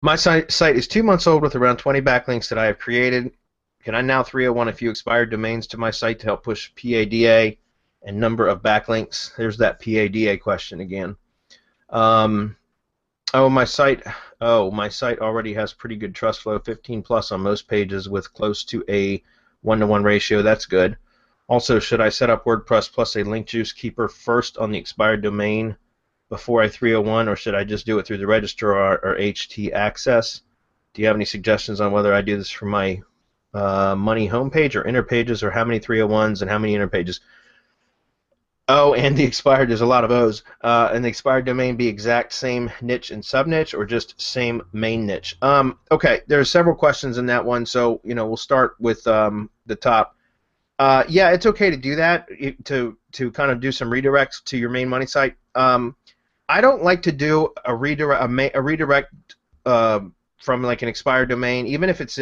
My site is 2 months old with around 20 backlinks that I have created. Can I now 301 a few expired domains to my site to help push PADA and number of backlinks? There's that PADA question again. Um, oh, my site. Oh, my site already has pretty good trust flow, 15 plus on most pages with close to a 1-to-1 ratio. That's good. Also, should I set up WordPress plus a link juice keeper first on the expired domain before I 301, or should I just do it through the Registrar or htaccess? Do you have any suggestions on whether I do this for my money homepage or innerpages, or how many 301s and how many innerpages? Oh, and the expired, there's a lot of O's. And the expired domain be exact same niche and subniche, or just same main niche? Okay, there's several questions in that one, so we'll start with the top. Yeah, it's okay to do that, to kind of do some redirects to your main money site. I don't like to do a redirect from like an expired domain, even if it's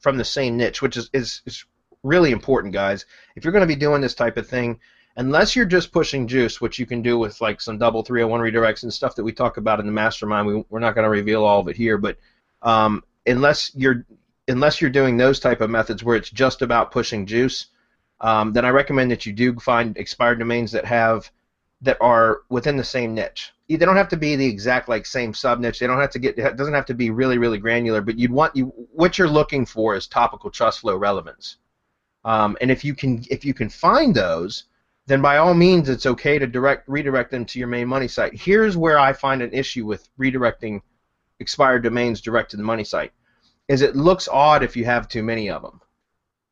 from the same niche, which is really important, guys. If you're going to be doing this type of thing, unless you're just pushing juice, which you can do with like some double 301 redirects and stuff that we talk about in the mastermind, we're not going to reveal all of it here, but unless you're doing those type of methods where it's just about pushing juice, then I recommend that you do find expired domains that are within the same niche. They don't have to be the exact like same sub niche. They don't have to it doesn't have to be really, really granular. But what you're looking for is topical trust flow relevance. And if you can find those, then by all means it's okay to redirect them to your main money site. Here's where I find an issue with redirecting expired domains direct to the money site, is it looks odd if you have too many of them.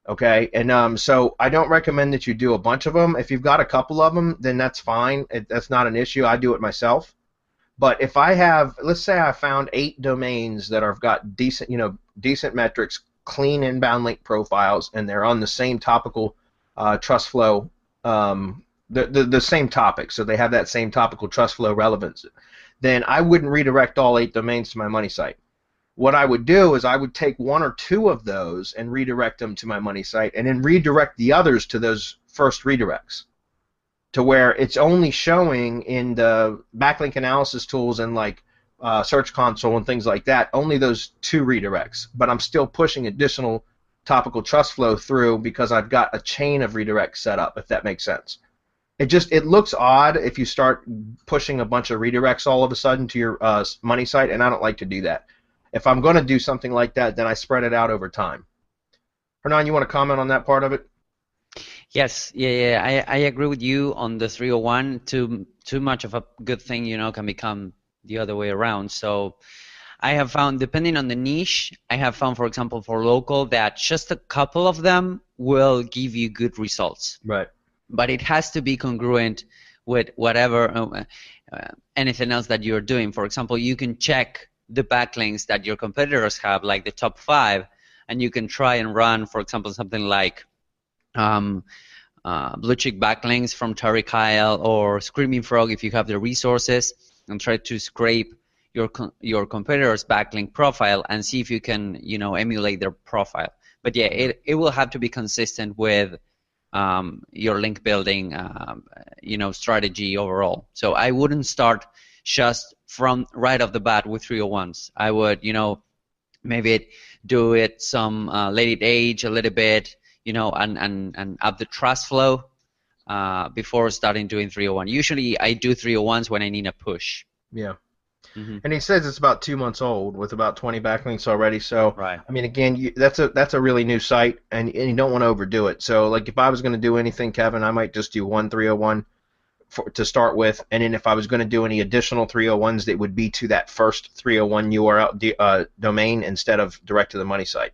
Okay, and so I don't recommend that you do a bunch of them. If you've got a couple of them, then that's fine. That's not an issue. I do it myself. But if I have, let's say I found 8 domains that have got decent metrics, clean inbound link profiles, and they're on the same topical trust flow, the same topic, so they have that same topical trust flow relevance, then I wouldn't redirect all 8 domains to my money site. What I would do is I would take 1 or 2 of those and redirect them to my money site, and then redirect the others to those first redirects, to where it's only showing in the backlink analysis tools and like Search Console and things like that, only those 2 redirects. But I'm still pushing additional topical trust flow through because I've got a chain of redirects set up, if that makes sense. It looks odd if you start pushing a bunch of redirects all of a sudden to your money site, and I don't like to do that. If I'm going to do something like that, then I spread it out over time. Hernan, you want to comment on that part of it? Yes, yeah, I agree with you on the 301. Too much of a good thing, can become the other way around. So I have found, depending on the niche, I have found, for example, for local, that just a couple of them will give you good results. Right. But it has to be congruent with whatever, anything else that you're doing. For example, you can check the backlinks that your competitors have, like the top 5, and you can try and run, for example, something like blue check backlinks from Terry Kyle or Screaming Frog if you have the resources, and try to scrape your competitor's backlink profile and see if you can emulate their profile. But yeah, it will have to be consistent with your link building strategy overall. So I wouldn't start just from right off the bat with 301s. I would maybe do it some let it age a little bit, and up the trust flow before starting doing 301. Usually I do 301s when I need a push. Yeah. Mm-hmm. And he says it's about 2 months old with about 20 backlinks already. So, right. I mean, again, that's a really new site, and you don't want to overdo it. So, like, if I was going to do anything, Kevin, I might just do 1 301 to start with, and then if I was going to do any additional 301s, they would be to that first 301 URL domain instead of direct to the money site,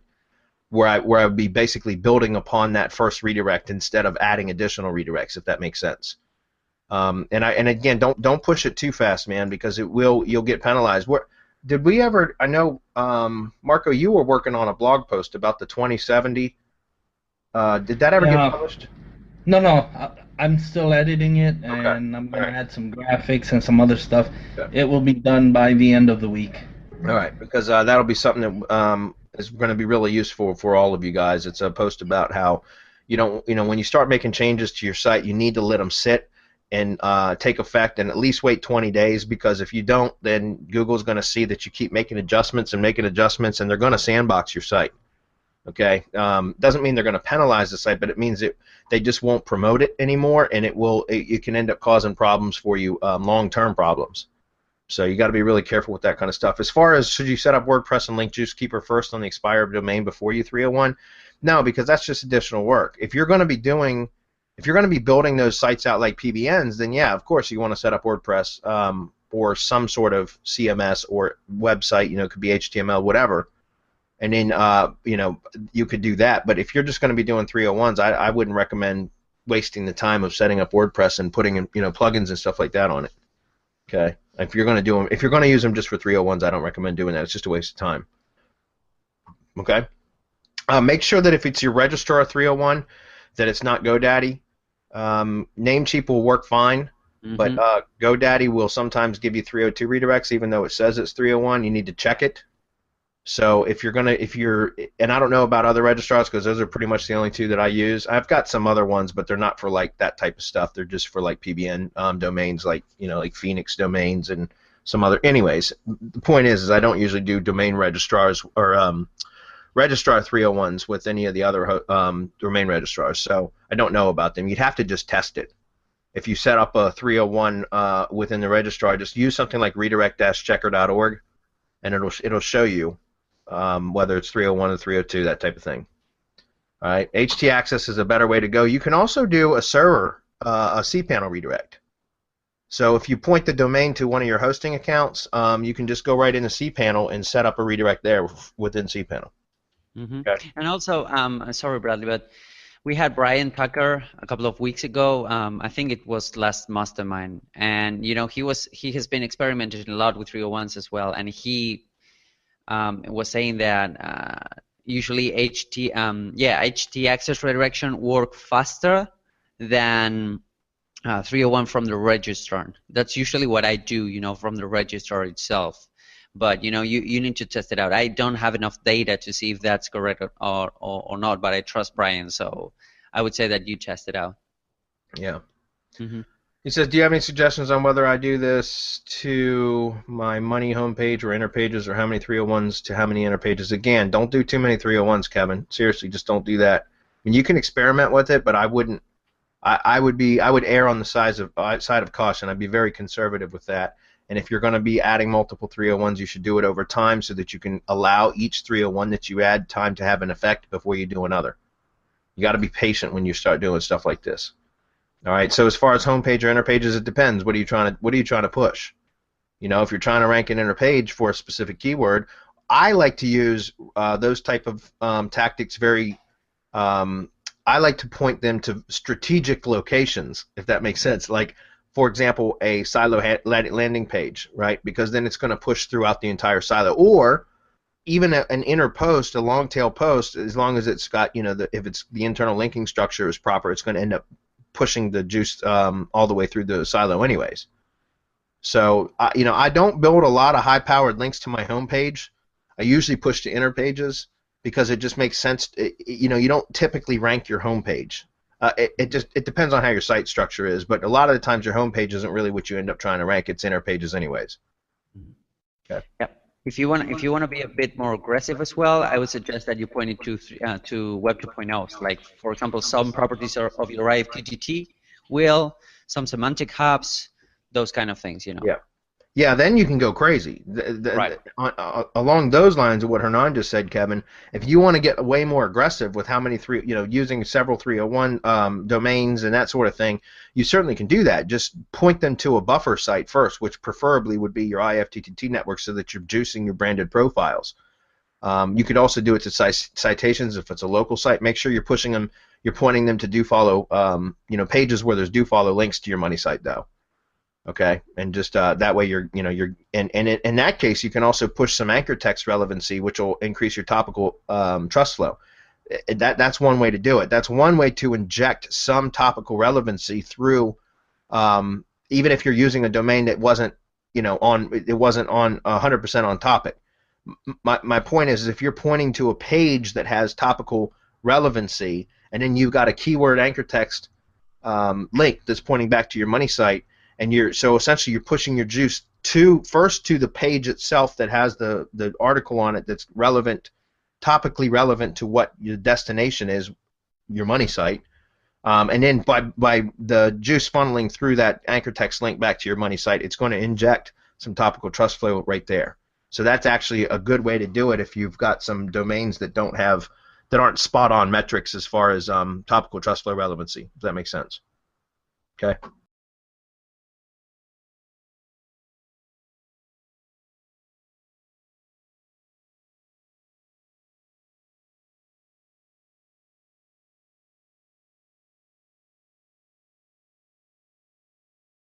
where I would be basically building upon that first redirect instead of adding additional redirects, if that makes sense. And again, don't push it too fast, man, because you'll get penalized. Did we ever? I know, Marco, you were working on a blog post about the 2070. Did that ever get published? No. I'm still editing it, and okay. I'm going to add some graphics and some other stuff. Okay. It will be done by the end of the week. All right, because that'll be something that is going to be really useful for all of you guys. It's a post about how when you start making changes to your site, you need to let them sit. and take effect, and at least wait 20 days, because if you don't, then Google's going to see that you keep making adjustments, and they're going to sandbox your site. Okay, doesn't mean they're going to penalize the site, but it means they just won't promote it anymore, and it can end up causing problems for you, long-term problems. So you got to be really careful with that kind of stuff. As far as should you set up WordPress and Link Juice Keeper first on the expired domain before you 301? No, because that's just additional work. If you're going to be building those sites out like PBNs, then yeah, of course you want to set up WordPress or some sort of CMS or website. It could be HTML, whatever. And then you could do that. But if you're just going to be doing 301s, I wouldn't recommend wasting the time of setting up WordPress and putting in plugins and stuff like that on it. Okay. If you're going to use them just for 301s, I don't recommend doing that. It's just a waste of time. Okay. Make sure that if it's your Registrar 301, that it's not GoDaddy. Namecheap will work fine, but GoDaddy will sometimes give you 302 redirects, even though it says it's 301. You need to check it. So and I don't know about other registrars, because those are pretty much the only two that I use. I've got some other ones, but they're not for like that type of stuff. They're just for like PBN domains, like like Phoenix domains and some other. Anyways, the point is I don't usually do domain registrars or registrar 301s with any of the other domain registrars, so I don't know about them. You'd have to just test it. If you set up a 301 within the registrar, just use something like redirect-checker.org, and it'll show you whether it's 301 or 302, that type of thing. All right, htaccess is a better way to go. You can also do a server, a cPanel redirect. So if you point the domain to one of your hosting accounts, you can just go right into cPanel and set up a redirect there within cPanel. Okay. And also, sorry, Bradley, but we had Brian Tucker a couple of weeks ago. I think it was last Mastermind, and he has been experimenting a lot with 301s as well, and he was saying that usually htaccess redirection work faster than 301 from the registrar. That's usually what I do, from the registrar itself. But you need to test it out. I don't have enough data to see if that's correct or not, but I trust Brian, so I would say that you test it out. Yeah. He says, do you have any suggestions on whether I do this to my money homepage or innerpages, or how many 301s to how many innerpages? Again, don't do too many 301s, Kevin. Seriously, just don't do that. I mean, you can experiment with it, but I wouldn't. I would err on the side of caution. I'd be very conservative with that. And if you're going to be adding multiple 301s, you should do it over time so that you can allow each 301 that you add time to have an effect before you do another. You got to be patient when you start doing stuff like this. All right. So as far as homepage or innerpages, it depends. What are you trying to push? If you're trying to rank an innerpage for a specific keyword, I like to use those type of tactics very. I like to point them to strategic locations, if that makes sense. Like, for example, a silo landing page, right? Because then it's going to push throughout the entire silo. Or even an inner post, a long tail post, as long as it's got, if it's the internal linking structure is proper, it's going to end up pushing the juice all the way through the silo anyways. So, I don't build a lot of high-powered links to my homepage. I usually push to inner pages because it just makes sense. You don't typically rank your homepage. It depends on how your site structure is, but a lot of the times your homepage isn't really what you end up trying to rank. It's inner pages anyways. Okay. Yep. If you want to be a bit more aggressive as well, I would suggest that you point it to Web 2.0s. Like, for example, some properties of your IFTTT will, some semantic hubs, those kind of things. Yeah. Yeah, then you can go crazy. Right. Along those lines of what Hernan just said, Kevin, if you want to get way more aggressive with how many using several 301 domains and that sort of thing, you certainly can do that. Just point them to a buffer site first, which preferably would be your IFTTT network, so that you're juicing your branded profiles. You could also do it to citations if it's a local site. Make sure you're pushing them, you're pointing them to do follow, pages where there's do follow links to your money site though. Okay, and just that way and in that case you can also push some anchor text relevancy, which will increase your topical trust flow. That's one way to do it. That's one way to inject some topical relevancy through, even if you're using a domain that wasn't on 100% on topic. My point is, if you're pointing to a page that has topical relevancy, and then you've got a keyword anchor text link that's pointing back to your money site, and so essentially you're pushing your juice first to the page itself that has the article on it that's relevant, topically relevant to what your destination is, your money site, and then by the juice funneling through that anchor text link back to your money site, it's going to inject some topical trust flow right there. So that's actually a good way to do it if you've got some domains that aren't spot on metrics as far as topical trust flow relevancy. Does that make sense? Okay.